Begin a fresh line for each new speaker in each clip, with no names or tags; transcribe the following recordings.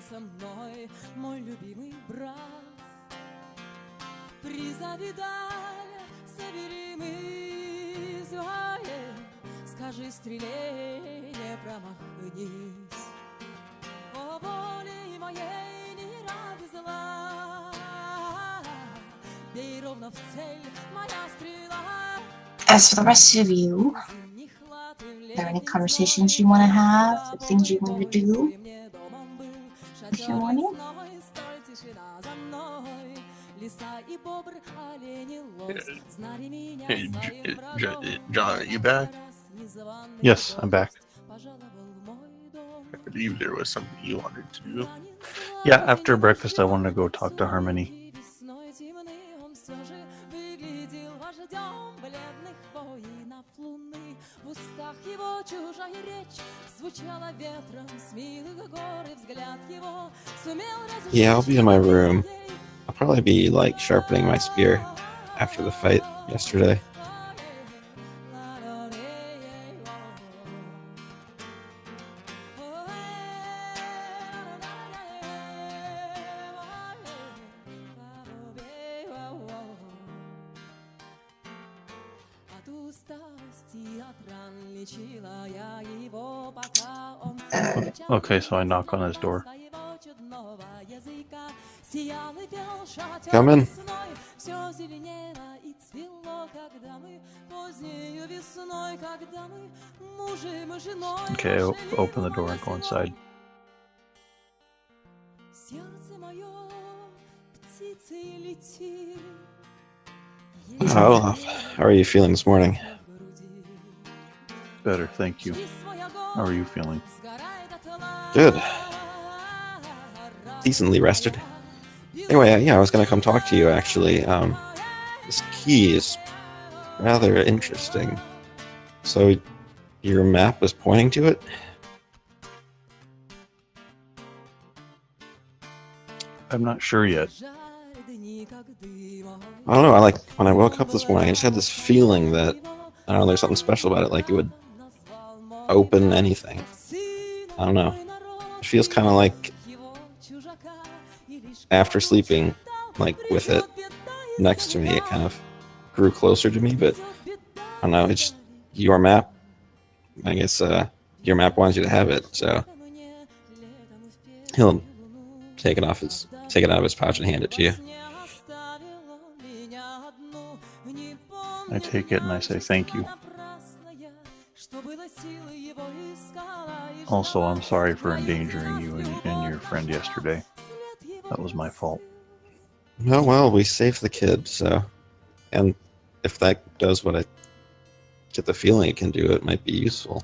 со мной, мой любимый брат. Призавидали, собери мы звали, скажи стреле, не промахнись. По воле моей не ради зла, бей ровно в цель, моя стрела.
As for the rest of you, are there any conversations you want to have, or things you want to do with your morning?
Hey, John, are you back?
Yes, I'm back.
I believe there was something you wanted to do.
Yeah, after breakfast, I wanted to go talk to Harmony.
Yeah, I'll be in my room. I'll probably be like sharpening my spear after the fight yesterday.
Okay, so I knock on his door.
Come in.
Okay, open the door and go inside.
Hi, Olaf. How are you feeling this morning?
Better, thank you. How are you feeling?
Good. Decently rested. Anyway, yeah, I was going to come talk to you, actually. This key is rather interesting. So, your map was pointing to it?
I'm not sure yet.
I don't know, when I woke up this morning, I just had this feeling that, I don't know, there's something special about it, like it would open anything. I don't know. It feels kind of like after sleeping, like with it next to me, it kind of grew closer to me, but I don't know, it's your map. I guess your map wants you to have it, so he'll take it out of his pouch and hand it to you.
I take it and I say thank you. Also, I'm sorry for endangering you and your friend yesterday. That was my fault.
Oh, well, we saved the kid, so... And if that does what I get the feeling it can do, it might be useful.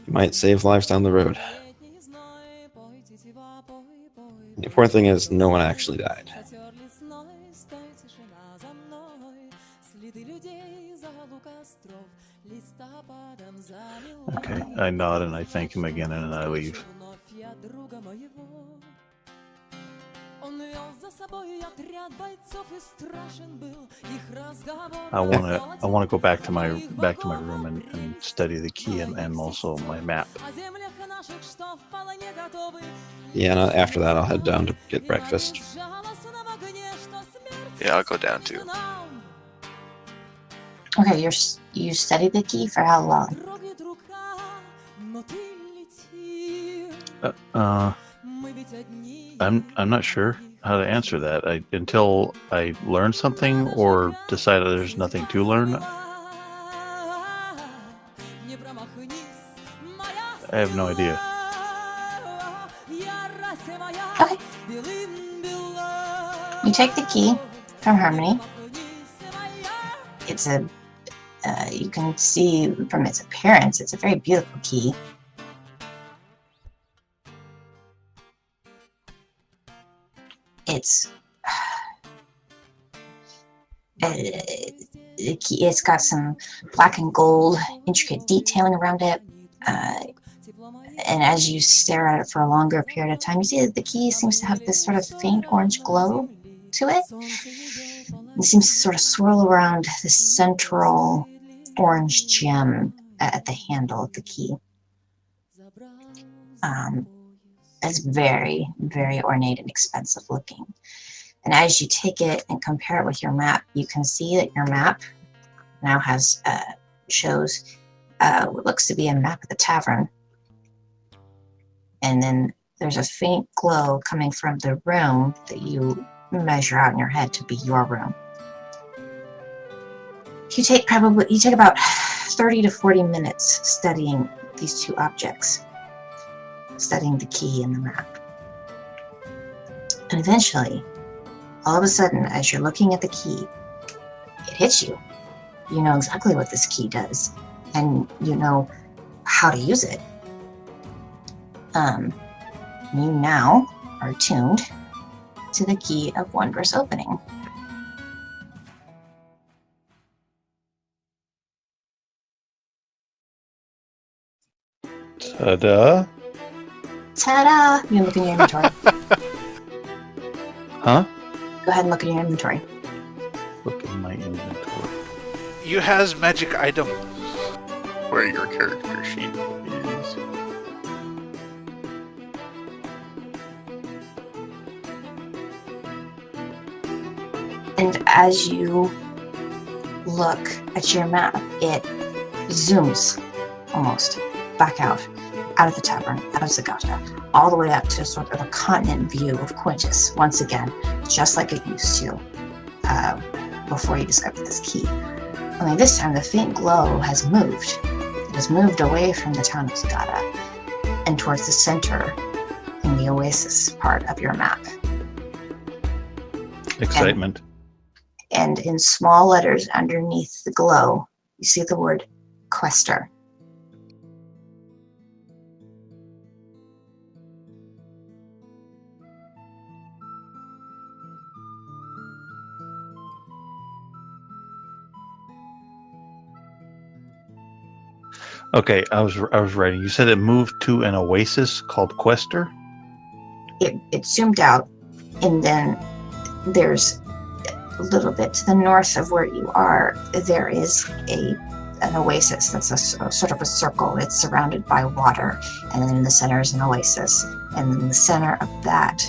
It might save lives down the road. The important thing is no one actually died.
Okay, I nod and I thank him again and I leave. I want to go back to my room and study the key and also my map.
Yeah, and after that I'll head down to get breakfast.
Yeah, I'll go down too.
Okay, you studied the key for how long?
I'm not sure how to answer that. Until I learn something or decide that there's nothing to learn. I have no idea.
Okay. You take the key from Harmony. It's you can see from its appearance, it's a very beautiful key. It's got some black and gold intricate detailing around it. And as you stare at it for a longer period of time, you see that the key seems to have this sort of faint orange glow to it. It seems to sort of swirl around the central orange gem at the handle of the key. It's very, very ornate and expensive looking. And as you take it and compare it with your map, you can see that your map now has shows what looks to be a map of the tavern. And then there's a faint glow coming from the room that you measure out in your head to be your room. You take about 30 to 40 minutes studying these two objects, studying the key and the map. And eventually, all of a sudden, as you're looking at the key, it hits you. You know exactly what this key does, and you know how to use it. You now are tuned to the key of wondrous opening.
Ta-da!
Ta-da! You can look in your inventory.
Huh?
Go ahead and look in your inventory.
Look in my inventory.
You has magic item.
Where your character sheet is.
And as you look at your map, it zooms almost back out of the tavern, out of Zagahta, all the way up to sort of a continent view of Qutis, once again, just like it used to before you discovered this key. Only this time the faint glow has moved. It has moved away from the town of Zagahta and towards the center in the Oasis part of your map.
Excitement.
And in small letters underneath the glow, you see the word Quester.
Okay, I was writing. You said it moved to an oasis called Quester?
It zoomed out, and then there's a little bit to the north of where you are, there is an oasis that's a sort of a circle. It's surrounded by water, and then in the center is an oasis, and in the center of that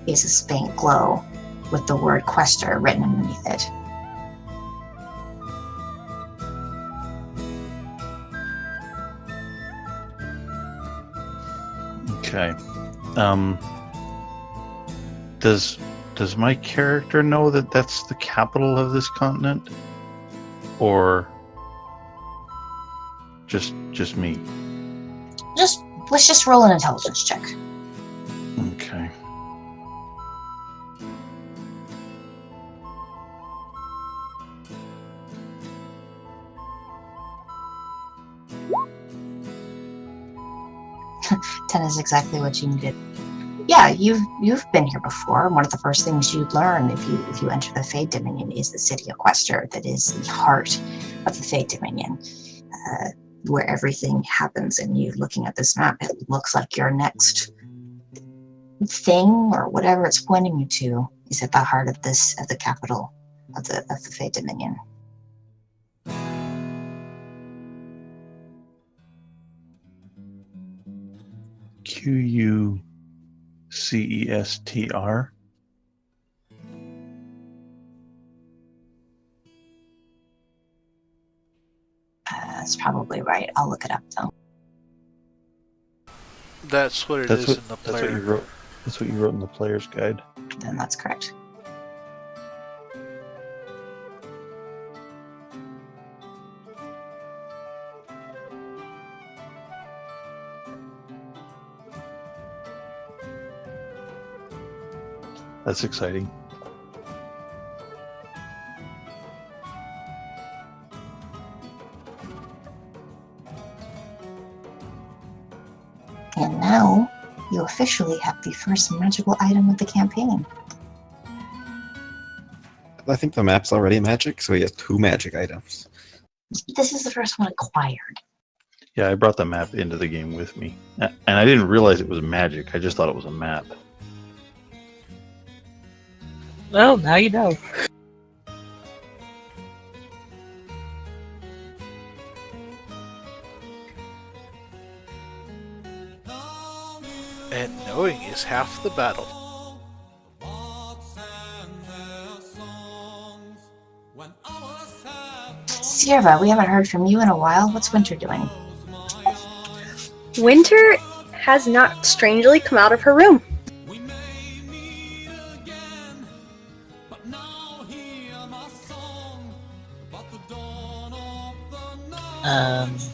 is a faint glow with the word Quester written underneath it.
Okay. Does my character know that that's the capital of this continent, or just me?
Let's just roll an intelligence check.
Okay.
Ten is exactly what you needed. Yeah, you've been here before. One of the first things you'd learn if you enter the Fade Dominion is the city of Quester, that is the heart of the Fade Dominion, where everything happens. And you looking at this map, it looks like your next thing or whatever it's pointing you to is at the heart of the capital of the Fade Dominion.
Qucestr.
That's probably right. I'll look it up though.
That's what it is in the player.
That's what you wrote. That's what you wrote in the player's guide.
Then that's correct.
That's exciting.
And now you officially have the first magical item of the campaign.
I think the map's already magic, so he has 2 magic items.
This is the first one acquired.
Yeah, I brought the map into the game with me, and I didn't realize it was magic. I just thought it was a map.
Well, now you know.
And knowing is half the battle.
Sierra, we haven't heard from you in a while. What's Winter doing?
Winter has not strangely come out of her room.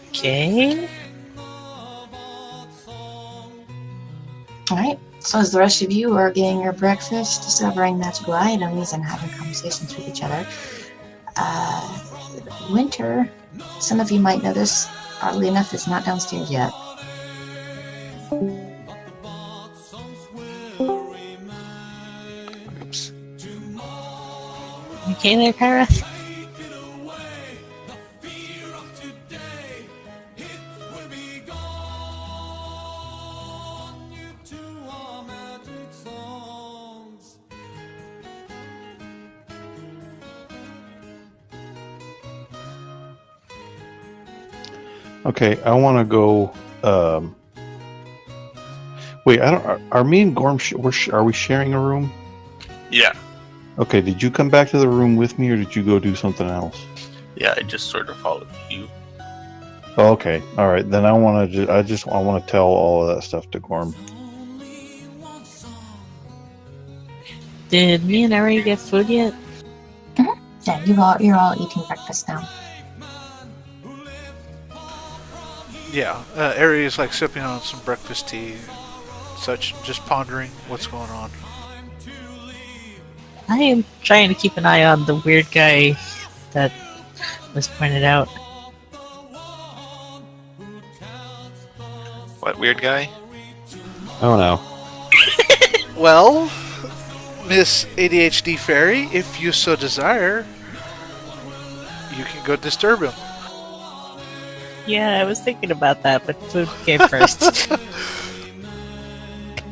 Okay.
Alright, so as the rest of you are getting your breakfast, discovering magical items, and having conversations with each other, Winter, some of you might notice, oddly enough, is not downstairs yet.
Oops.
You okay there, Kyrus?
Okay, I want to go. Wait, I don't. Are me and Gorm? Are we sharing a room?
Yeah.
Okay. Did you come back to the room with me, or did you go do something else?
Yeah, I just sort of followed you.
Oh, okay. All right. Then I want to. I want to tell all of that stuff to Gorm.
Did me and Ari get food yet?
Yeah, you're all eating breakfast now.
Yeah, Ari is like sipping on some breakfast tea, such, just pondering what's going on.
I am trying to keep an eye on the weird guy that was pointed out.
What weird guy?
Oh no.
Well, Miss ADHD Fairy, if you so desire, you can go disturb him.
Yeah, I was thinking about that, but food came first.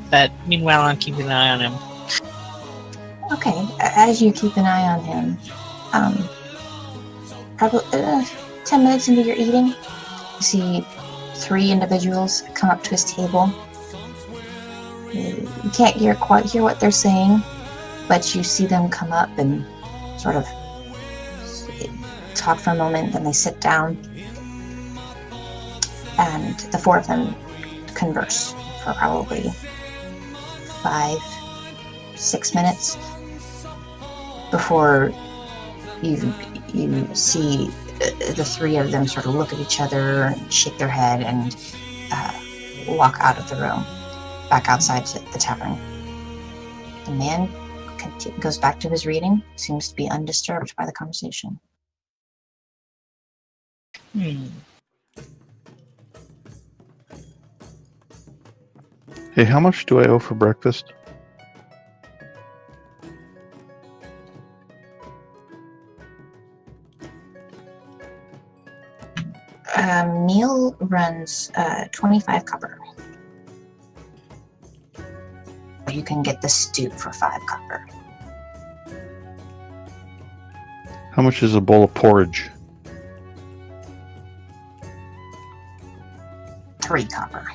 But meanwhile, I'm keeping an eye on him.
Okay, as you keep an eye on him, probably 10 minutes into your eating, you see 3 individuals come up to his table. You can't quite hear what they're saying, but you see them come up and sort of talk for a moment, then they sit down, and the 4 of them converse for probably 5-6 minutes before you see the 3 of them sort of look at each other and shake their head and walk out of the room, back outside the tavern. The man goes back to his reading, seems to be undisturbed by the conversation.
Hey, how much do I owe for breakfast?
Meal runs 25 copper. You can get the stew for 5 copper.
How much is a bowl of porridge?
3 copper.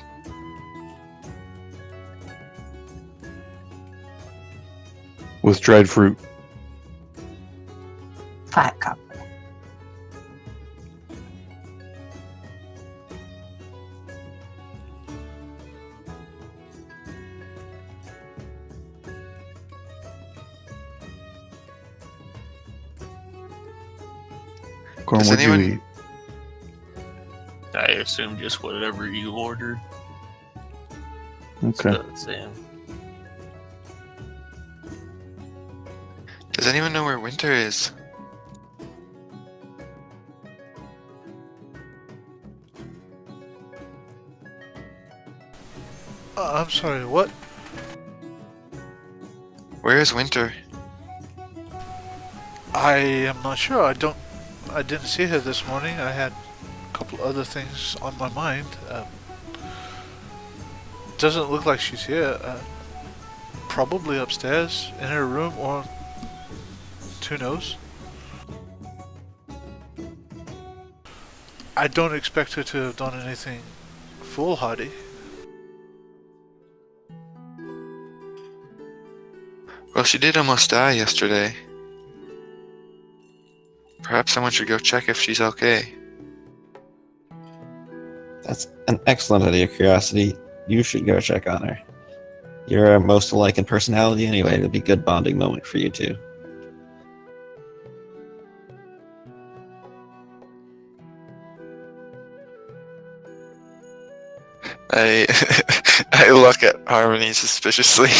With dried fruit.
5 copper.
Gorm,
Does
what'd you
anyone-
eat?
I assume just whatever you ordered.
Okay.
Same.
Does anyone know where Winter is?
I'm sorry, what?
Where is Winter?
I am not sure. I didn't see her this morning. I had a couple other things on my mind. Doesn't look like she's here. Probably upstairs in her room, or who knows. I don't expect her to have done anything foolhardy.
Well, she did almost die yesterday. Perhaps someone should go check if she's okay.
That's an excellent idea, Curiosity. You should go check on her. You're most alike in personality anyway. It'll be a good bonding moment for you two.
I I look at Harmony suspiciously.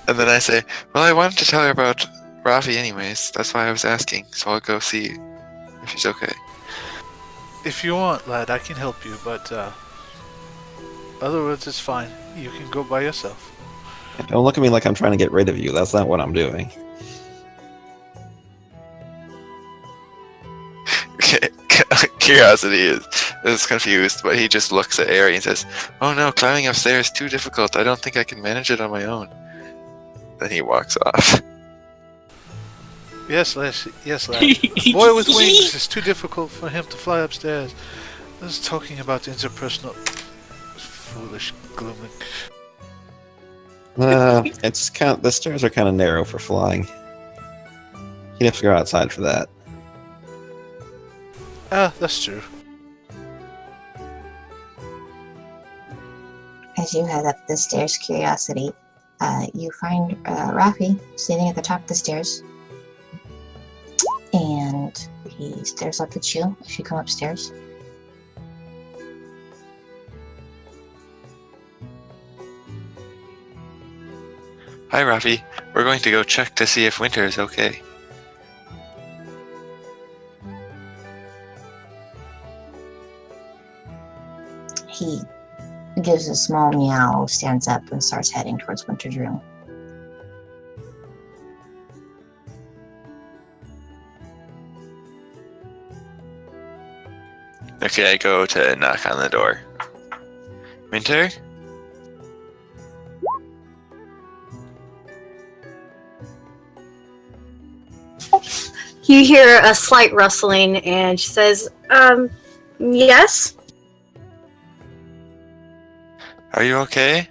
And then I say, well, I wanted to tell her about Rafi anyways. That's why I was asking. So I'll go see if she's okay.
If you want, lad, I can help you, but otherwise it's fine. You can go by yourself.
Don't look at me like I'm trying to get rid of you. That's not what I'm doing.
Curiosity is confused, but he just looks at Ari and says, oh no, climbing upstairs is too difficult. I don't think I can manage it on my own. Then he walks off.
Yes, lad. A boy with wings is too difficult for him to fly upstairs. I was talking about interpersonal... foolish glooming.
It's kind of, the stairs are kind of narrow for flying. You'd have to go outside for that.
Ah, that's true.
As you head up the stairs, Curiosity, you find Rafi standing at the top of the stairs. And he stares up at you as you come upstairs.
Hi, Rafi. We're going to go check to see if Winter is okay.
He gives a small meow, stands up, and starts heading towards Winter's room.
Okay, I go to knock on the door. Winter?
You hear a slight rustling, and she says, yes?
Are you okay?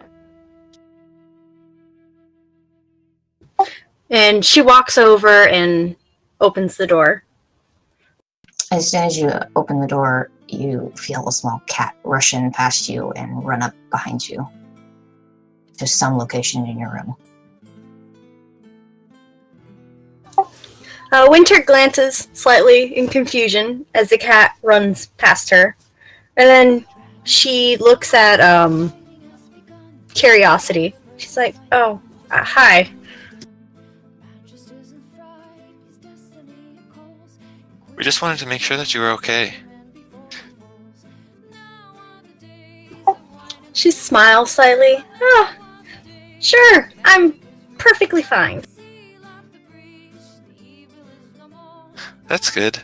And she walks over and opens the door.
As soon as you open the door, you feel a small cat rush in past you and run up behind you to some location in your room.
Winter glances slightly in confusion as the cat runs past her. And then she looks at Curiosity. She's like, oh, hi.
We just wanted to make sure that you were okay.
She smiles slightly. Oh, sure, I'm perfectly fine.
That's good.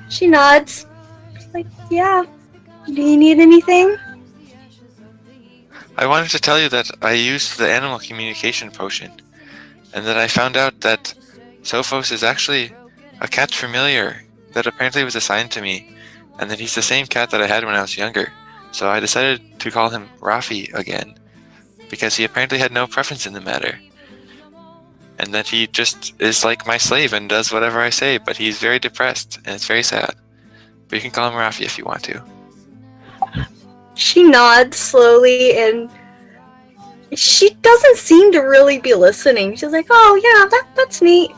She nods. She's like, yeah. Do you need anything?
I wanted to tell you that I used the animal communication potion, and that I found out that Sophos is actually a cat familiar that apparently was assigned to me, and that he's the same cat that I had when I was younger. So I decided to call him Rafi again, because he apparently had no preference in the matter. And that he just is like my slave and does whatever I say, but he's very depressed, and it's very sad. But you can call him Rafi if you want to.
She nods slowly, and she doesn't seem to really be listening. She's like, oh yeah, that's neat.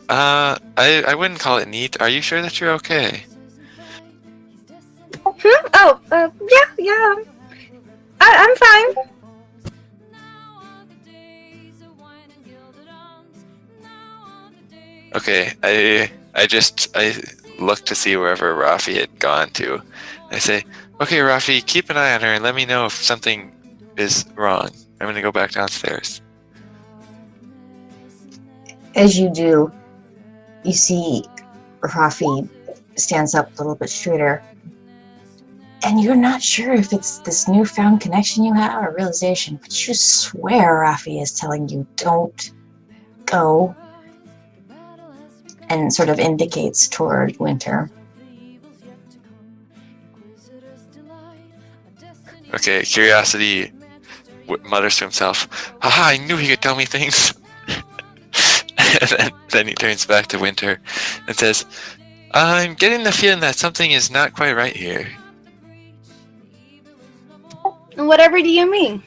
I wouldn't call it neat. Are you sure that you're okay?
Oh, yeah. I'm fine.
Okay, I look to see wherever Rafi had gone to. I say, okay, Rafi, keep an eye on her and let me know if something is wrong. I'm gonna go back downstairs.
As you do, you see Rafi stands up a little bit straighter, and you're not sure if it's this newfound connection you have or realization, but you swear Rafi is telling you don't go, and sort of indicates toward Winter.
Okay, Curiosity mutters to himself, "Haha, I knew he could tell me things." And then he turns back to Winter and says, "I'm getting the feeling that something is not quite right here."
Whatever do you mean?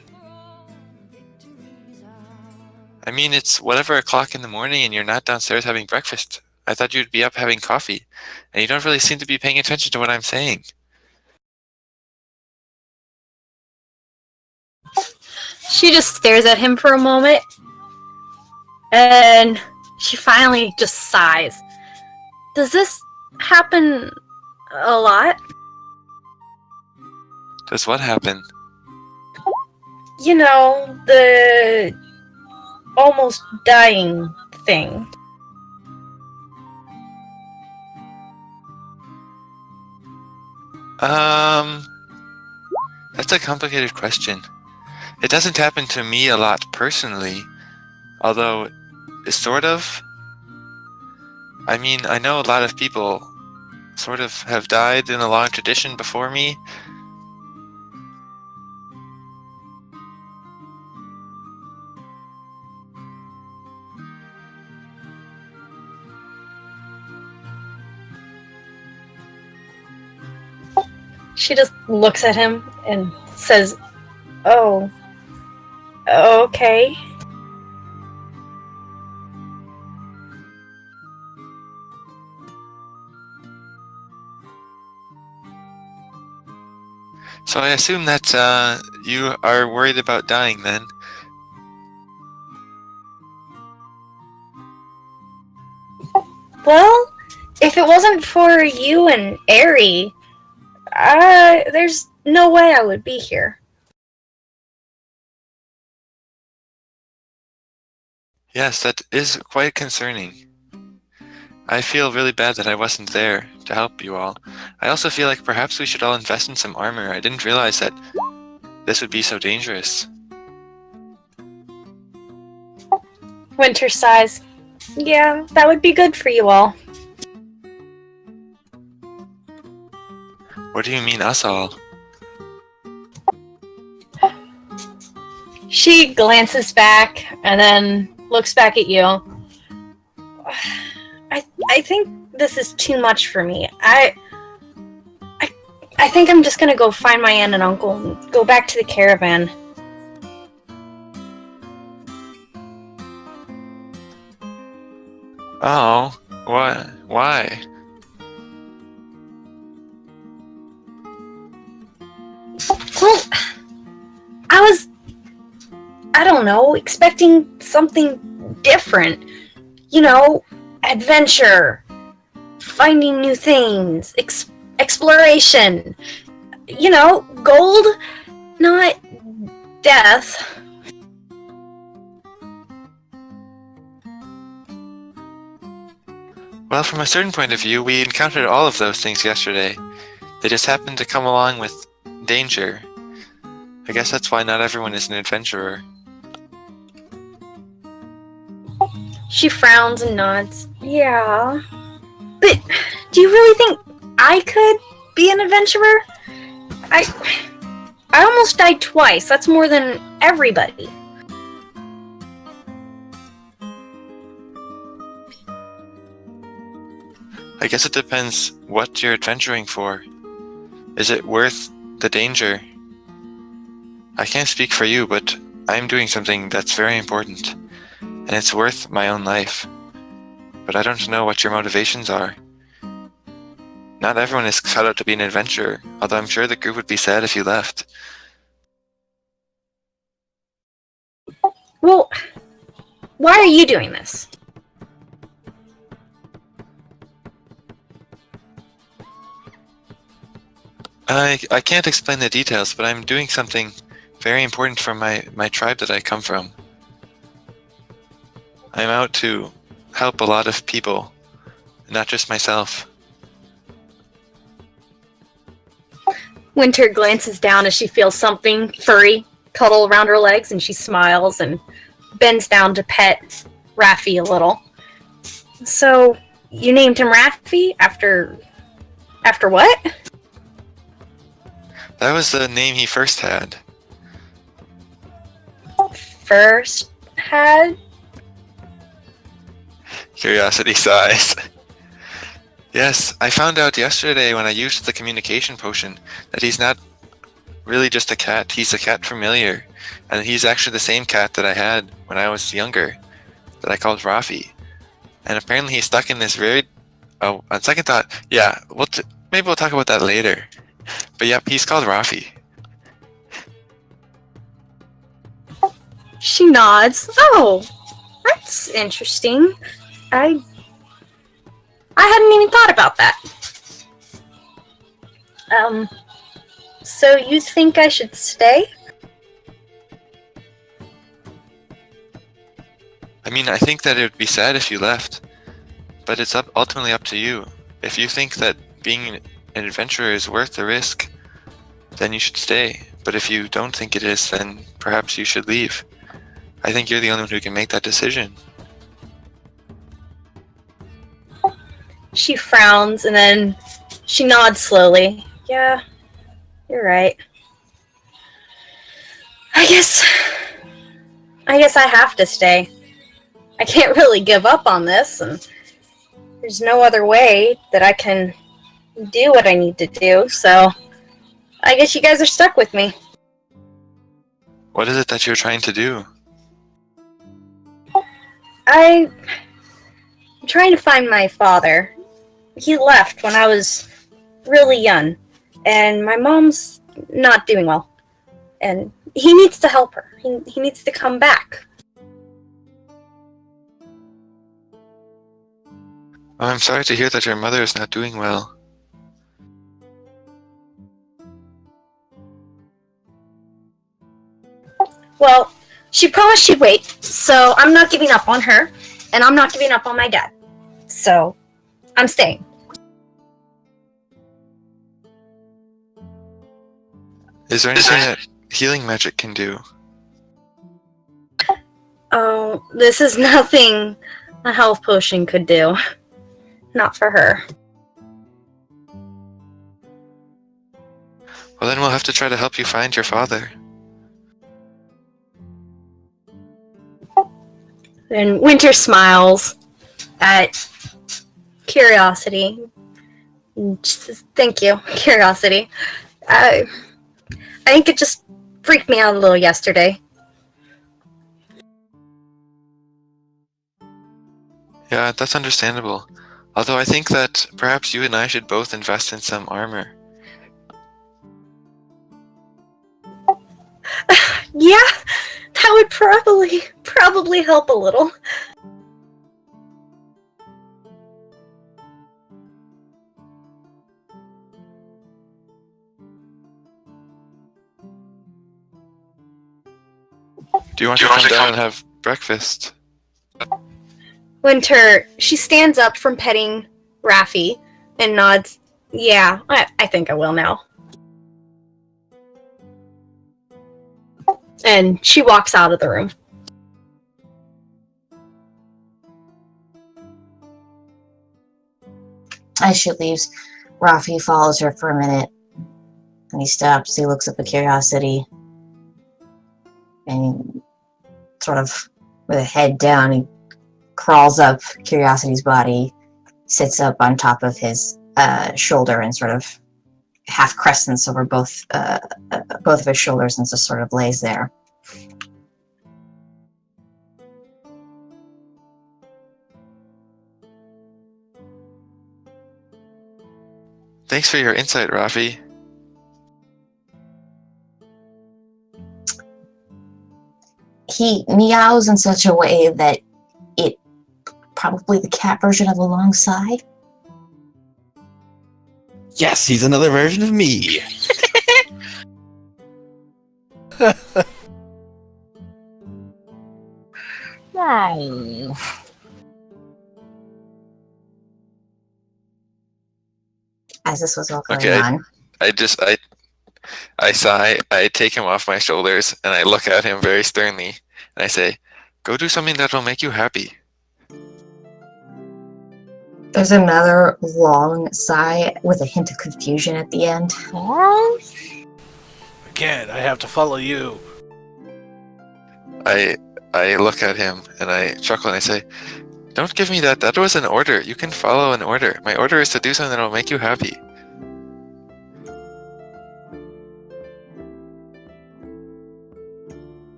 I mean, it's whatever o'clock in the morning and you're not downstairs having breakfast. I thought you'd be up having coffee, and you don't really seem to be paying attention to what I'm saying.
She just stares at him for a moment, and she finally just sighs. Does this happen a lot?
Does what happen?
You know, the almost dying thing.
That's a complicated question. It doesn't happen to me a lot personally, although sort of. I mean, I know a lot of people sort of have died in a long tradition before me.
She just looks at him and says, "Oh, okay."
So I assume that you are worried about dying then.
Well, if it wasn't for you and Aerie, there's no way I would be here.
Yes, that is quite concerning. I feel really bad that I wasn't there to help you all. I also feel like perhaps we should all invest in some armor. I didn't realize that this would be so dangerous.
Winter sighs. Yeah, that would be good for you all.
What do you mean, us all?
She glances back and then looks back at you. I think this is too much for me. I think I'm just gonna go find my aunt and uncle and go back to the caravan.
Oh, what? Why?
Well, I don't know, expecting something different. You know, adventure, finding new things, exploration. You know, gold, not death.
Well, from a certain point of view, we encountered all of those things yesterday. They just happened to come along with danger. I guess that's why not everyone is an adventurer.
She frowns and nods. Yeah. But do you really think I could be an adventurer? I almost died twice. That's more than everybody.
I guess it depends what you're adventuring for. Is it worth the danger? I can't speak for you, but I'm doing something that's very important, and it's worth my own life. But I don't know what your motivations are. Not everyone is cut out to be an adventurer, although I'm sure the group would be sad if you left.
Well, why are you doing this?
I can't explain the details, but I'm doing something very important for my tribe that I come from. I'm out to help a lot of people, not just myself.
Winter glances down as she feels something furry cuddle around her legs, and she smiles and bends down to pet Raffi a little. So, you named him Raffi after what?
That was the name he first had.
First had?
Curiosity sighs. Yes, I found out yesterday when I used the communication potion that he's not really just a cat, he's a cat familiar. And he's actually the same cat that I had when I was younger, that I called Raffi. And apparently he's stuck in this very... Oh, on second thought, yeah, maybe we'll talk about that later. But yep, he's called Raffi.
She nods. Oh, that's interesting. I hadn't even thought about that. So you think I should stay?
I mean, I think that it would be sad if you left, but it's ultimately up to you. If you think that being an adventurer is worth the risk, then you should stay. But if you don't think it is, then perhaps you should leave. I think you're the only one who can make that decision.
She frowns and then she nods slowly. Yeah, you're right. I guess I have to stay. I can't really give up on this, and there's no other way that I can do what I need to do, so I guess you guys are stuck with me.
What is it that you're trying to do?
I'm trying to find my father. He left when I was really young, and my mom's not doing well, and he needs to help her. He needs to come back.
Oh, I'm sorry to hear that your mother is not doing well.
Well, she promised she'd wait, so I'm not giving up on her, and I'm not giving up on my dad. So, I'm staying.
Is there anything that healing magic can do?
Oh, this is nothing a health potion could do. Not for her.
Well, then we'll have to try to help you find your father.
And Winter smiles at Curiosity. She says, thank you, Curiosity. I think it just freaked me out a little yesterday.
Yeah, that's understandable. Although I think that perhaps you and I should both invest in some armor.
Yeah, that would probably help a little.
Do you want to come down and have breakfast?
Winter, she stands up from petting Raffi and nods. Yeah, I think I will now. And she walks out of the room.
As she leaves, Raffi follows her for a minute. And he stops, he looks up at Curiosity. And sort of, with a head down, he crawls up Curiosity's body, sits up on top of his shoulder and sort of half crescents over both of his shoulders and just sort of lays there.
Thanks for your insight, Raffi.
He meows in such a way that it probably the cat version of alongside.
Yes, he's another version of me.
Wow.
As this was all going
Okay.
on.
I sigh, I take him off my shoulders, and I look at him very sternly, and I say, go do something that will make you happy.
There's another long sigh with a hint of confusion at the end.
Again, I have to follow you.
I look at him and I chuckle and I say, "Don't give me that. That was an order. You can follow an order. My order is to do something that will make you happy."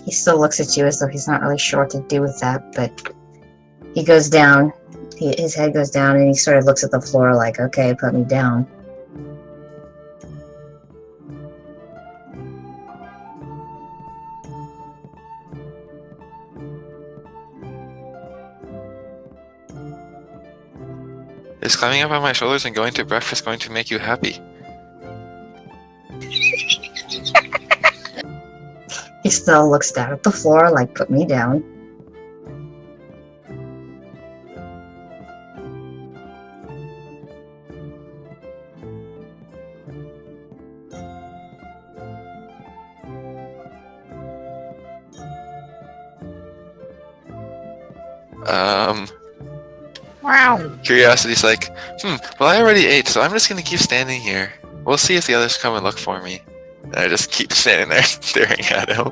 He still looks at you as though he's not really sure what to do with that, but he goes down. His head goes down and he sort of looks at the floor like, okay, put me down.
Is climbing up on my shoulders and going to breakfast going to make you happy?
He still looks down at the floor like, put me down.
Wow.
Curiosity's like, well, I already ate, so I'm just gonna keep standing here. We'll see if the others come and look for me. And I just keep standing there staring at him.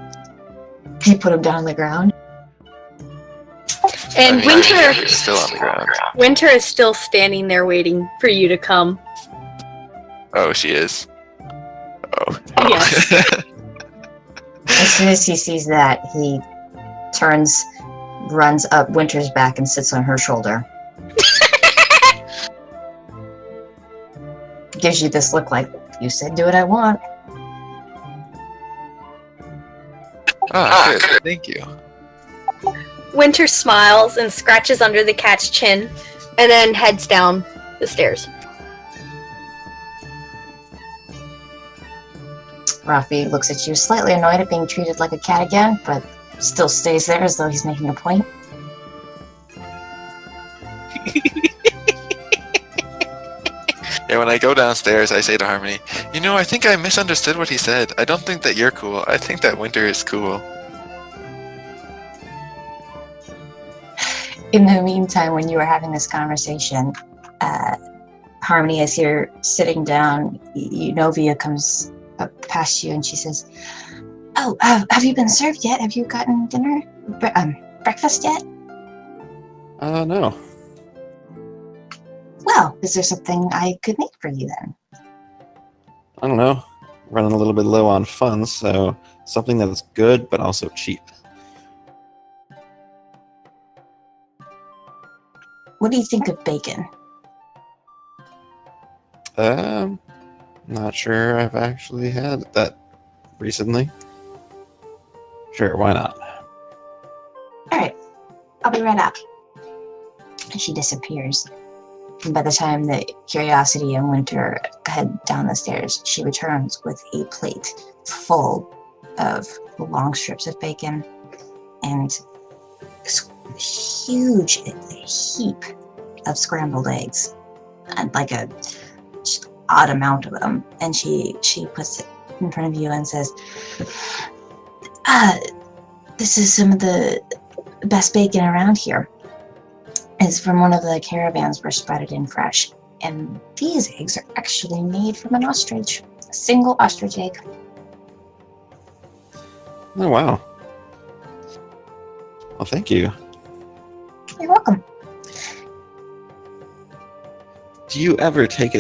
He put him down on the ground.
And Winter
He's still on the ground.
Winter is still standing there waiting for you to come.
Oh, she is. Oh.
Yes.
As soon as he sees that, he turns, runs up Winter's back and sits on her shoulder. Gives you this look like, you said do what I want.
Ah, good. Thank you.
Winter smiles and scratches under the cat's chin, and then heads down the stairs.
Rafi looks at you, slightly annoyed at being treated like a cat again, but still stays there as though he's making a point.
Yeah, when I go downstairs, I say to Harmony, "You know, I think I misunderstood what he said. I don't think that you're cool. I think that Winter is cool."
In the meantime, when you were having this conversation, Harmony, as you're sitting down, Novia comes up past you and she says, "Oh, have you been served yet? Have you gotten dinner? Breakfast yet?"
No.
Well, is there something I could make for you then?
I don't know. Running a little bit low on funds, so something that's good but also cheap.
What do you think of bacon?
Not sure I've actually had that recently. Sure, why not?
Alright, I'll be right out. And she disappears. And by the time that Curiosity and Winter head down the stairs, she returns with a plate full of long strips of bacon and this huge heap of scrambled eggs, and like a just odd amount of them. And she puts it in front of you and says, "This is some of the best bacon around here. It's from one of the caravans we're spreaded in fresh. And these eggs are actually made from an ostrich. A single ostrich egg."
Oh, wow. Well, thank you.
You're welcome.
Do you ever take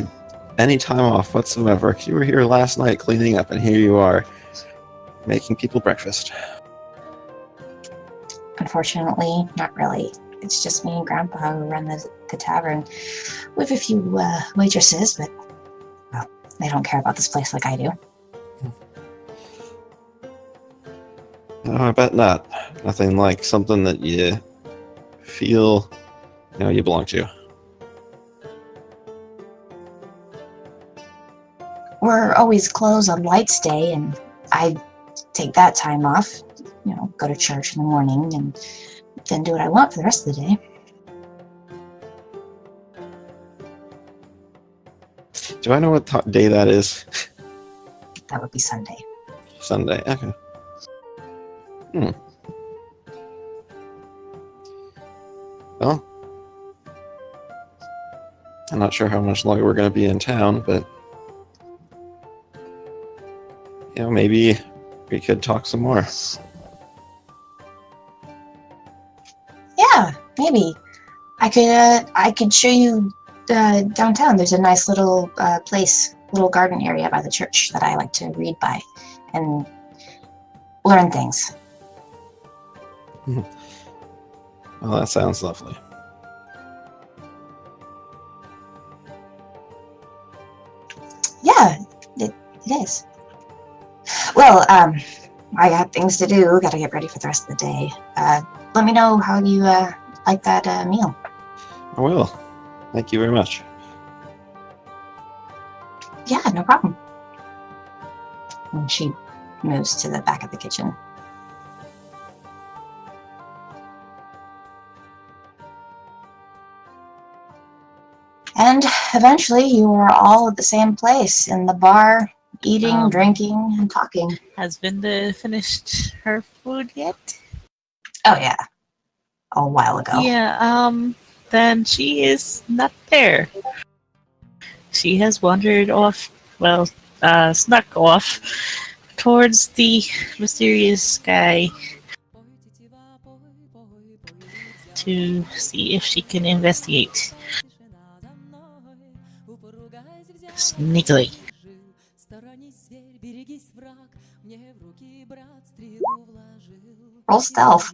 any time off whatsoever? 'Cause you were here last night cleaning up, and here you are making people breakfast.
Unfortunately, not really. It's just me and Grandpa who run the tavern. We have a few waitresses, but, well, they don't care about this place like I do.
No, I bet not. Nothing like something that you feel, you belong to.
We're always closed on Lights Day, and I take that time off, go to church in the morning, and then do what I want for the rest of the day.
Do I know what day that is?
That would be Sunday.
Sunday. Okay. Well, I'm not sure how much longer we're going to be in town, but maybe we could talk some more.
Yeah, maybe. I could show you downtown. There's a nice little little garden area by the church that I like to read by and learn things.
Well, that sounds lovely.
Yeah, it is. Well, I got things to do. Got to get ready for the rest of the day. Let me know how you like that meal.
I will. Thank you very much.
Yeah, no problem. And she moves to the back of the kitchen. And eventually you are all at the same place in the bar, eating, drinking, and talking.
Has Vinda finished her food yet?
Oh yeah, a while ago.
Yeah, then she is not there. She has wandered off, snuck off towards the mysterious sky to see if she can investigate sneakily.
Roll stealth.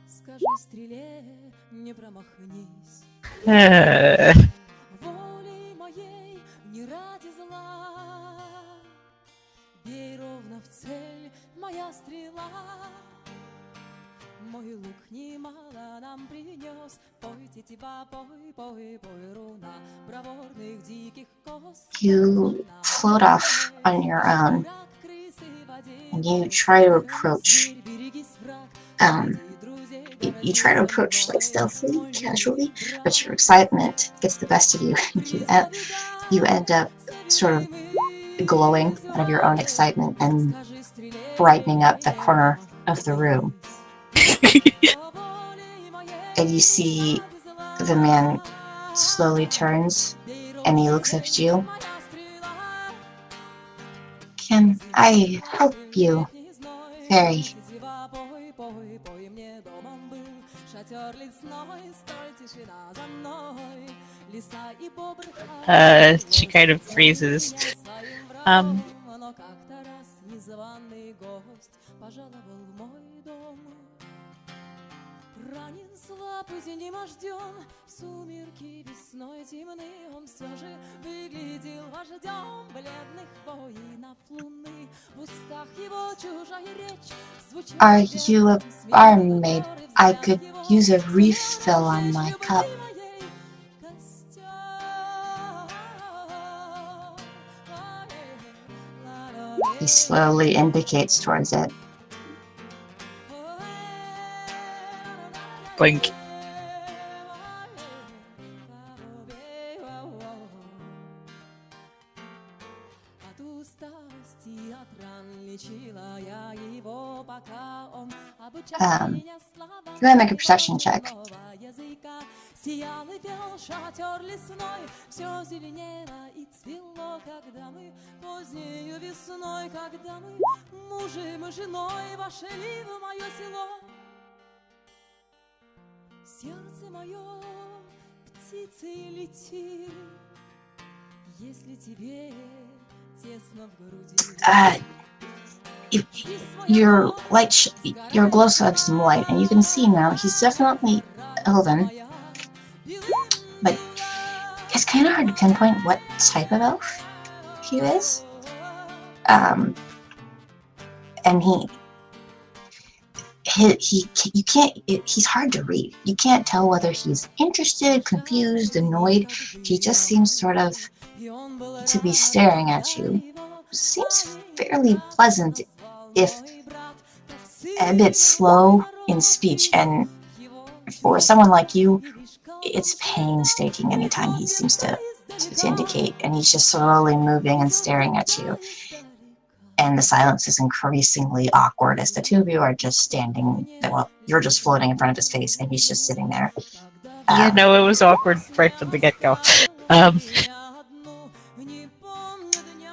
Скажи стреле, не промахнись. Волей моей не ради зла. Бей ровно в цель, моя стрела. Мой лук немало нам принес. Пойте тебя, пой, пой, пой, руна проворных диких коз.
You float off on your own, and you try to approach. You try to approach like stealthily, casually, but your excitement gets the best of you. You end up sort of glowing out of your own excitement and brightening up the corner of the room. And you see the man slowly turns and he looks up at you. Can I help you, fairy?
She kind of freezes.
Сумерки весной темны, он все же выглядел вождем бледных воинов луны. В устах его чужая речь звучала.
Are you a barmaid? I could use a refill on my cup. He slowly indicates towards it.
Blink.
Go ahead and make a perception check.
Сиял и пел шатер лесной, все зеленело и цвело, когда мы позднею весной, когда мы мужем и женой вошли в мое село. Сердце мое птицей лети, если тебе тесно в груди.
Your glow subs some light, and you can see now he's definitely elven, but it's kind of hard to pinpoint what type of elf he is. And he's hard to read. You can't tell whether he's interested, confused, annoyed. He just seems sort of to be staring at you. Seems fairly pleasant, if a bit slow in speech, and for someone like you, it's painstaking anytime he seems to indicate, and he's just slowly moving and staring at you. and the silence is increasingly awkward as the two of you are just standing. Well, you're just floating in front of his face, and he's just sitting there.
Yeah, no, it was awkward right from the get-go.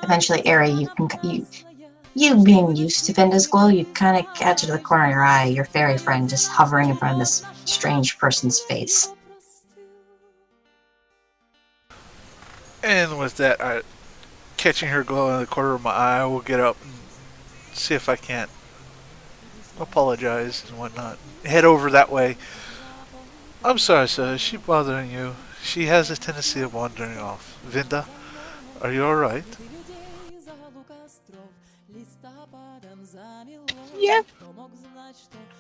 Eventually, Ari, you being used to Vinda's glow, you kind of catch it to the corner of your eye, your fairy friend just hovering in front of this strange person's face.
And with that, catching her glow in the corner of my eye, I will get up and see if I can't apologize and whatnot. Head over that way. I'm sorry, sir. Is she bothering you? She has a tendency of wandering off. Vinda, are you alright?
Yeah.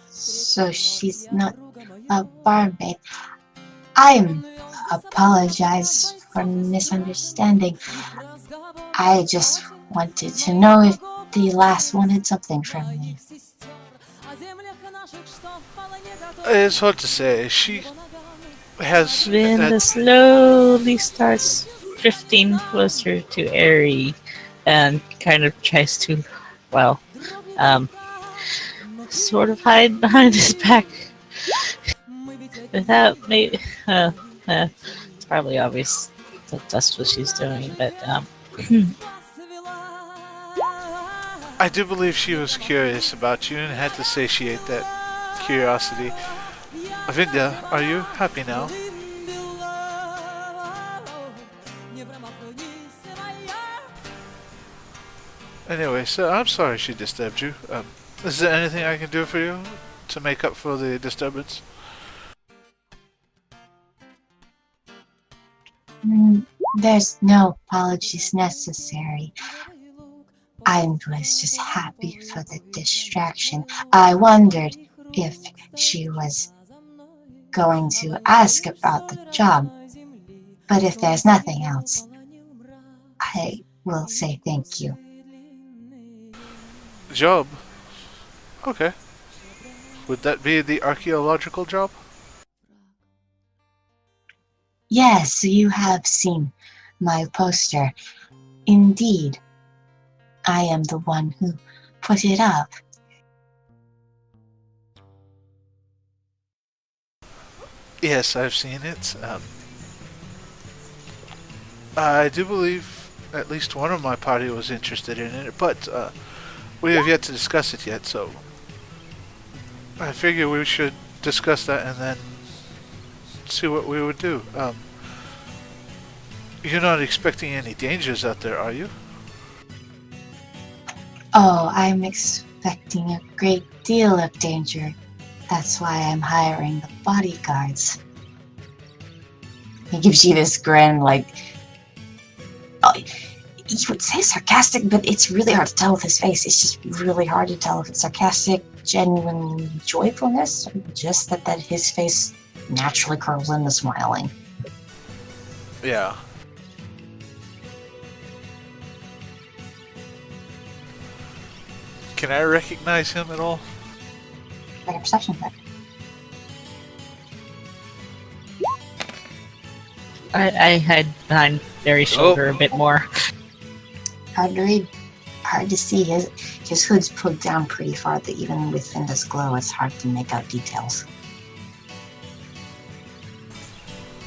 So she's not a barmaid. I'm apologize for misunderstanding. I just wanted to know if the last wanted something from me.
It's hard to say. She has...
Vinda slowly starts drifting closer to Aerie and kind of tries to, well, sort of hide behind his back. Without maybe, it's probably obvious that that's what she's doing, but
I do believe she was curious about you and had to satiate that curiosity. Vinda, are you happy now? Anyway, so I'm sorry she disturbed you. Is there anything I can do for you to make up for the disturbance?
There's no apologies necessary. I was just happy for the distraction. I wondered if she was going to ask about the job, but if there's nothing else, I will say thank you.
Job? Okay. Would that be the archaeological job?
Yes, you have seen my poster. Indeed, I am the one who put it up.
Yes, I've seen it. I do believe at least one of my party was interested in it, but we have yet to discuss it yet, so I figure we should discuss that and then see what we would do. You're not expecting any dangers out there, are you?
Oh, I'm expecting a great deal of danger. That's why I'm hiring the bodyguards. He gives you this grin, like, you would say sarcastic, but it's really hard to tell with his face. It's just really hard to tell if it's sarcastic, genuine joyfulness, or just that his face naturally curls into smiling.
Yeah. Can I recognize him at all?
Like a perception check.
I hide behind Barry's shoulder a bit more.
Hard to read, hard to see. His hood's pulled down pretty far that even within this glow, it's hard to make out details.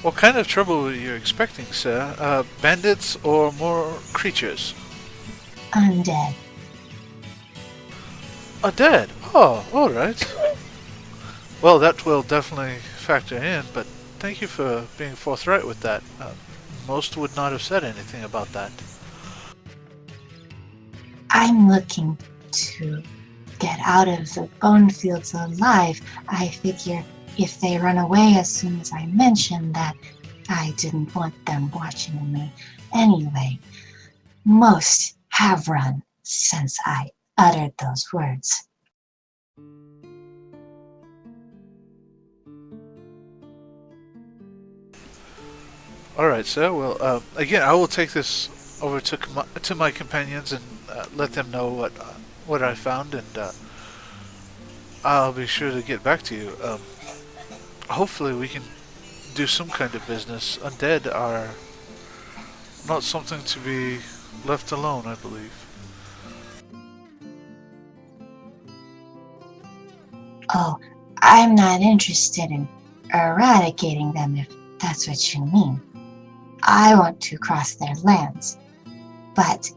What kind of trouble were you expecting, sir? Bandits or more creatures?
Undead.
Undead? Oh, alright. Well, that will definitely factor in, but thank you for being forthright with that. Most would not have said anything about that.
I'm looking to get out of the bone fields alive. I figure if they run away as soon as I mention that, I didn't want them watching me. Anyway, most have run since I uttered those words.
Alright, sir. Well, again, I will take this over to my companions and let them know what I found, and I'll be sure to get back to you. Hopefully we can do some kind of business. Undead are not something to be left alone, I believe.
Oh, I'm not interested in eradicating them if that's what you mean. I want to cross their lands. But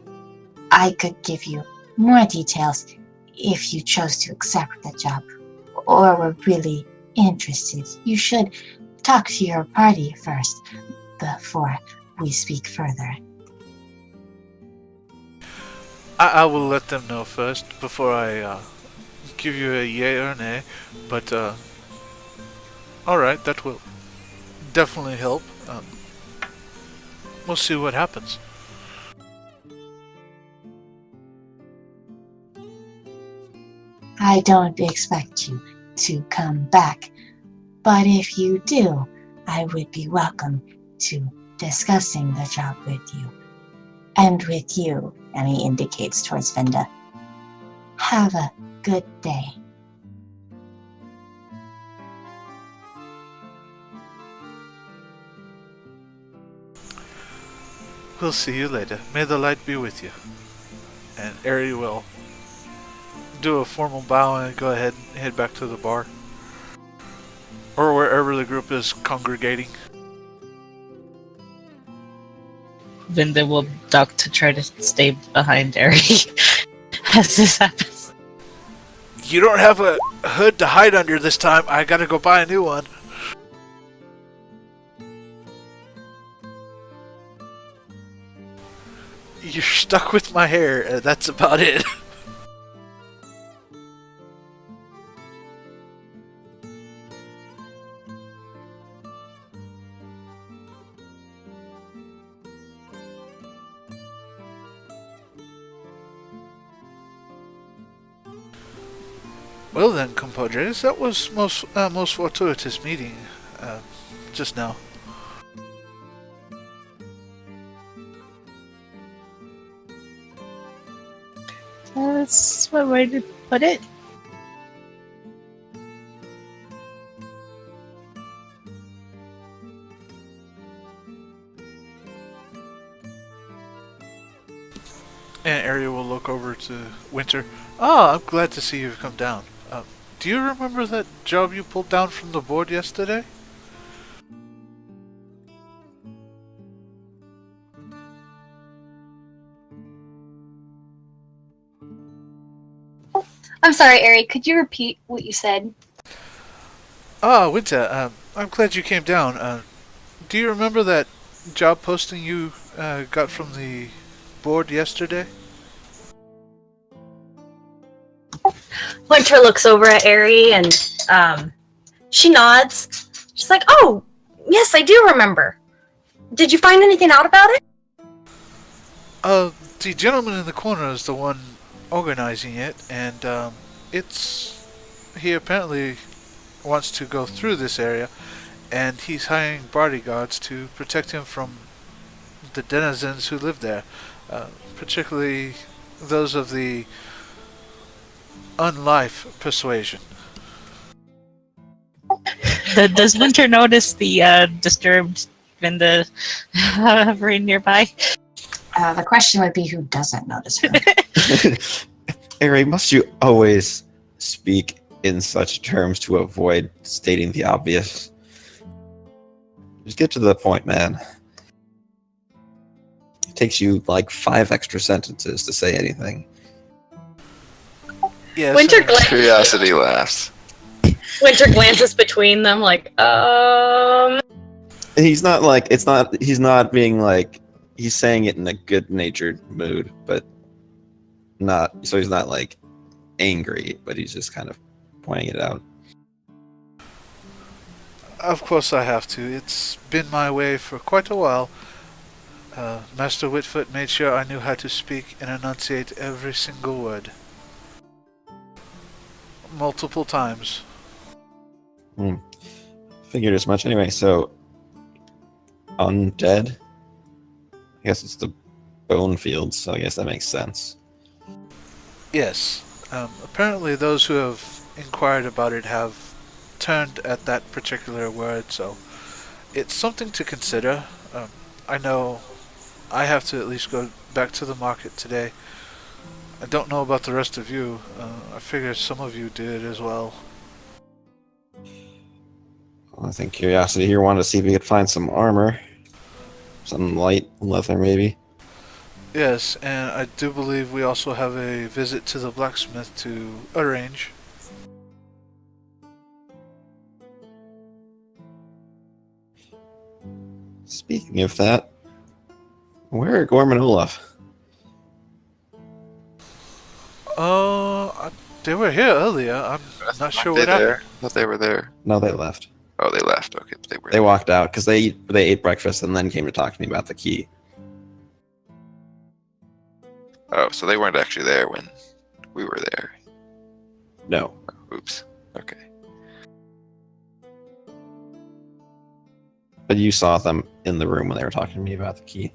I could give you more details if you chose to accept the job or were really interested. You should talk to your party first before we speak further.
I will let them know first before I give you a yay or nay. But alright, that will definitely help. We'll see what happens.
I don't expect you to come back, but if you do, I would be welcome to discussing the job with you. And with you, and he indicates towards Vinda. Have a good day.
We'll see you later. May the light be with you. And Ari will do a formal bow and go ahead and head back to the bar. Or wherever the group is congregating.
Vinda will duck to try to stay behind Ari as this happens.
You don't have a hood to hide under this time. I gotta go buy a new one. You're stuck with my hair. That's about it. Well then, compadres, that was most fortuitous meeting just now.
That's one way to put it.
And Ari will look over to Winter. Oh, I'm glad to see you've come down. Do you remember that job you pulled down from the board yesterday?
I'm sorry, Ari. Could you repeat what you said?
Ah, Winter, I'm glad you came down. Do you remember that job posting you got from the board yesterday?
Winter looks over at Ari and she nods. She's like, "Oh, yes, I do remember. Did you find anything out about it?"
The gentleman in the corner is the one organizing it, and he apparently wants to go through this area, and he's hiring bodyguards to protect him from the denizens who live there, particularly those of the unlife persuasion.
Does Winter notice the disturbed Vinda hovering nearby?
The question would be, who doesn't notice her?
Ari, must you always speak in such terms to avoid stating the obvious? Just get to the point, man. It takes you like 5 extra sentences to say anything.
Yes,
Winter glances.
Curiosity laughs.
Winter glances between them, like,
He's not like, he's not being like, he's saying it in a good-natured mood, but so he's not like angry, but he's just kind of pointing it out.
Of course I have to. It's been my way for quite a while. Master Whitfoot made sure I knew how to speak and enunciate every single word. Multiple times.
Figured as much. Anyway, so undead? I guess it's the bone fields, so I guess that makes sense.
Yes. Apparently those who have inquired about it have turned at that particular word, so it's something to consider. I know I have to at least go back to the market today. I don't know about the rest of you. I figure some of you did as well.
Well, I think Curiosity here wanted to see if we could find some armor. Some light leather, maybe.
Yes, and I do believe we also have a visit to the blacksmith to arrange.
Speaking of that, where are Gorm and Olov?
They were here earlier. I'm not sure what happened.
I thought they were there.
No, they left.
Oh, they left. Okay, but they were.
They walked out because they ate breakfast and then came to talk to me about the key.
Oh, so they weren't actually there when we were there.
No.
Oops. Okay.
But you saw them in the room when they were talking to me about the key.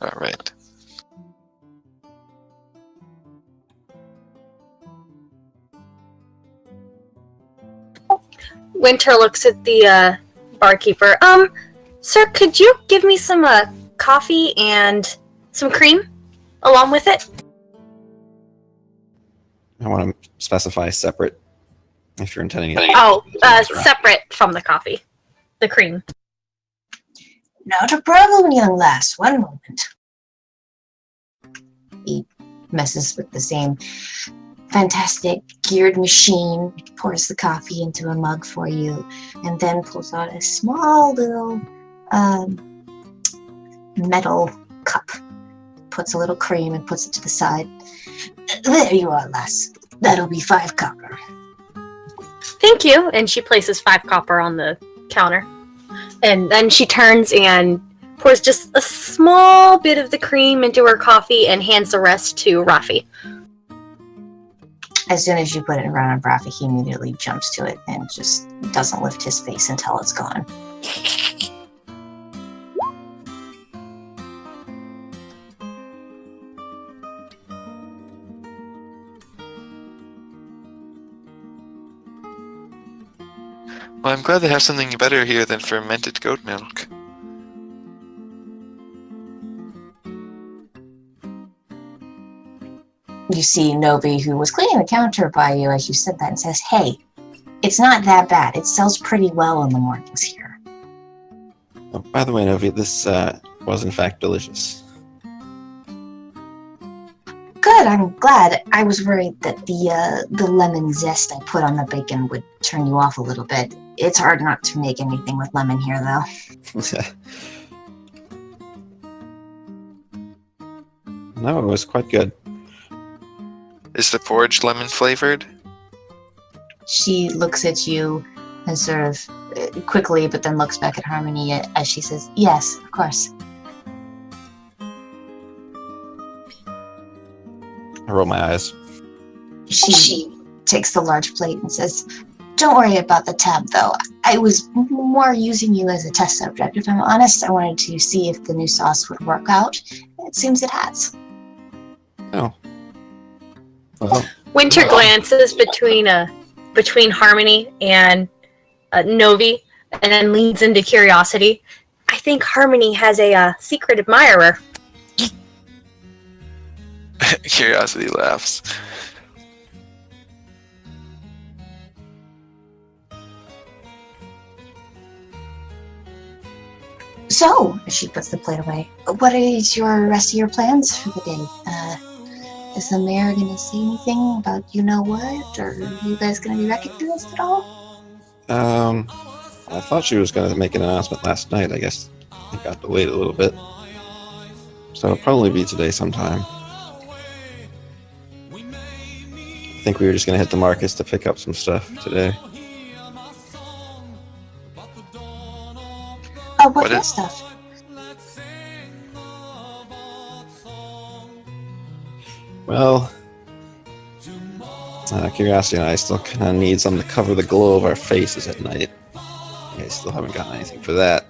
All right.
Winter looks at the barkeeper. Sir, could you give me some coffee and some cream along with it?
I want to specify separate if you're intending it.
Oh, separate from the coffee. The cream.
Not a problem, young lass. One moment. He messes with the same fantastic geared machine, pours the coffee into a mug for you, and then pulls out a small little metal cup. Puts a little cream and puts it to the side. There you are, lass. That'll be 5 copper.
Thank you. And she places 5 copper on the counter. And then she turns and pours just a small bit of the cream into her coffee and hands the rest to Rafi.
As soon as you put it around Rafi, he immediately jumps to it and just doesn't lift his face until it's gone.
Well, I'm glad they have something better here than fermented goat milk.
You see Novi, who was cleaning the counter by you as you said that, and says, "Hey, it's not that bad. It sells pretty well in the mornings here."
Oh, by the way, Novi, this was in fact delicious.
Good, I'm glad. I was worried that the lemon zest I put on the bacon would turn you off a little bit. It's hard not to make anything with lemon here, though.
No, it was quite good.
Is the porridge lemon flavored?
She looks at you and sort of quickly, but then looks back at Harmony as she says, "Yes, of course."
I roll my eyes.
She takes the large plate and says, "Don't worry about the tab, though. I was more using you as a test subject. If I'm honest, I wanted to see if the new sauce would work out. It seems it has."
Oh. Well,
Winter glances between Harmony and Novi, and then leans into Curiosity. I think Harmony has a secret admirer.
Curiosity laughs.
So, she puts the plate away. What is your rest of your plans for the day? Is the mayor going to say anything about you-know-what? Or are you guys going to be recognized at all?
I thought she was going to make an announcement last night. I guess it got delayed a little bit. So it'll probably be today sometime. I think we were just going to hit the markets to pick up some stuff today.
Oh, what kind of stuff?
Well, Curiosity and I still kind of need something to cover the glow of our faces at night. I still haven't gotten anything for that.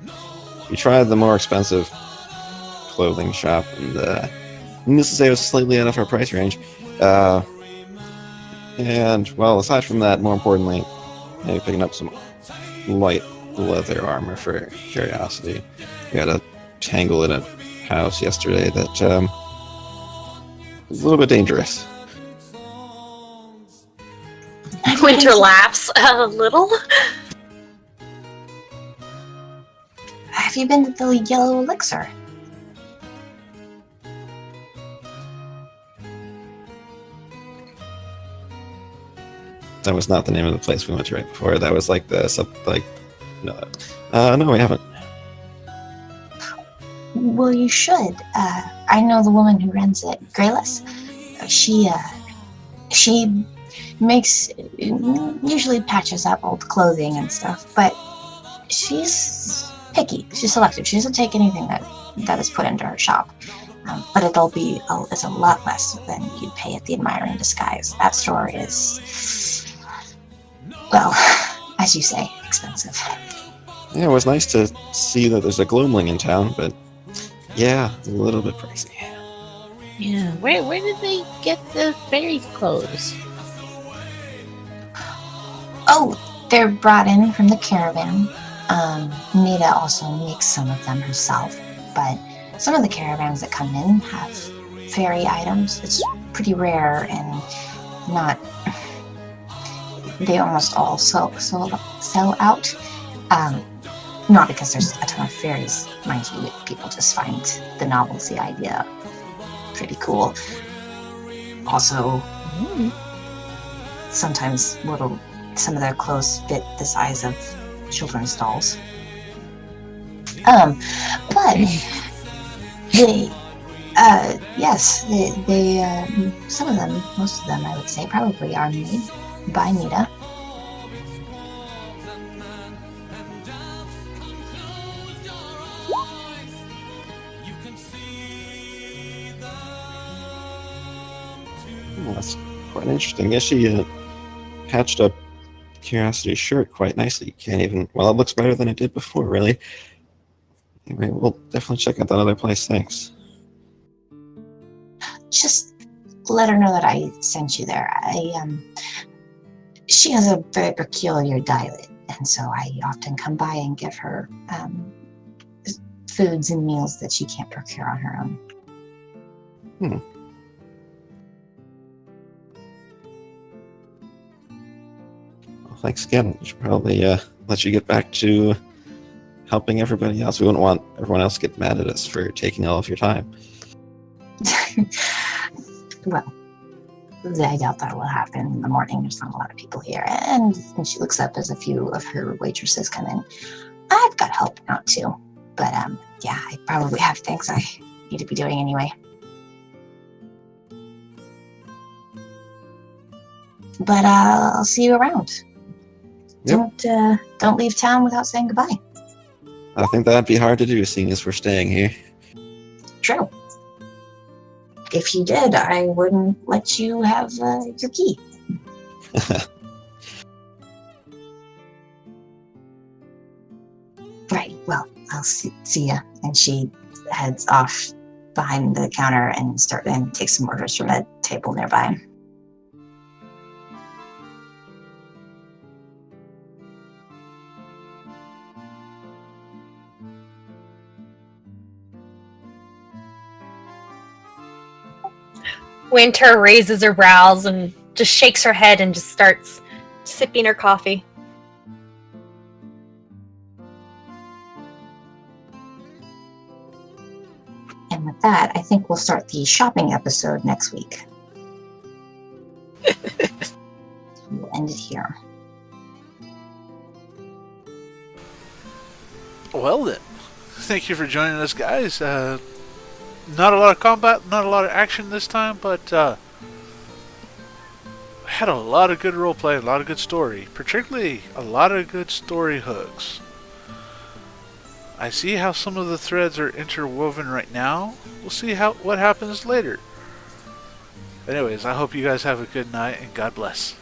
We tried the more expensive clothing shop, and needless to say, it was slightly out of our price range. And, well, aside from that, more importantly, maybe picking up some light leather armor for Curiosity. We had a tangle in a house yesterday that was a little bit dangerous.
Winter laughs a little.
Have you been to the Yellow Elixir?
That was not the name of the place we went to right before. That was like no, we haven't.
Well, you should. I know the woman who runs it, Grayless. She makes, usually patches up old clothing and stuff, but she's picky. She's selective. She doesn't take anything that is put into her shop. But it's a lot less than you'd pay at the Admiring Disguise. That store is, well, as you say, expensive.
Yeah, it was nice to see that there's a Gloamling in town, but yeah, a little bit pricey.
Yeah, where did they get the fairy clothes?
Oh, they're brought in from the caravan. Nita also makes some of them herself, but some of the caravans that come in have fairy items. It's pretty rare and not. They almost all sell out. Not because there's a ton of fairies, mind you. People just find the novelty idea pretty cool. Also, sometimes some of their clothes fit the size of children's dolls. But they, yes, they some of them, most of them, I would say, probably are made by Nita.
Well, that's quite interesting. Yeah, she patched up Curiosity's shirt quite nicely. You can't even. Well, it looks better than it did before, really. Anyway, we'll definitely check out that other place. Thanks.
Just let her know that I sent you there. She has a very peculiar diet, and so I often come by and give her foods and meals that she can't procure on her own.
Well, thanks again. We should probably let you get back to helping everybody else. We wouldn't want everyone else to get mad at us for taking all of your time.
Well, I doubt that will happen in the morning. There's not a lot of people here. And she looks up as a few of her waitresses come in. I've got help out too. But yeah, I probably have things I need to be doing anyway. But I'll see you around.
Yep.
Don't leave town without saying goodbye.
I think that'd be hard to do, seeing as we're staying here.
True. If you did, I wouldn't let you have your key. Right, well, I'll see ya. And she heads off behind the counter and takes some orders from a table nearby.
Winter raises her brows and just shakes her head and just starts sipping her coffee.
And with that, I think we'll start the shopping episode next week. We'll end it here.
Well then, thank you for joining us, guys. Not a lot of combat, not a lot of action this time, but had a lot of good roleplay, a lot of good story, particularly a lot of good story hooks. I see how some of the threads are interwoven right now. We'll see what happens later. Anyways, I hope you guys have a good night and God bless.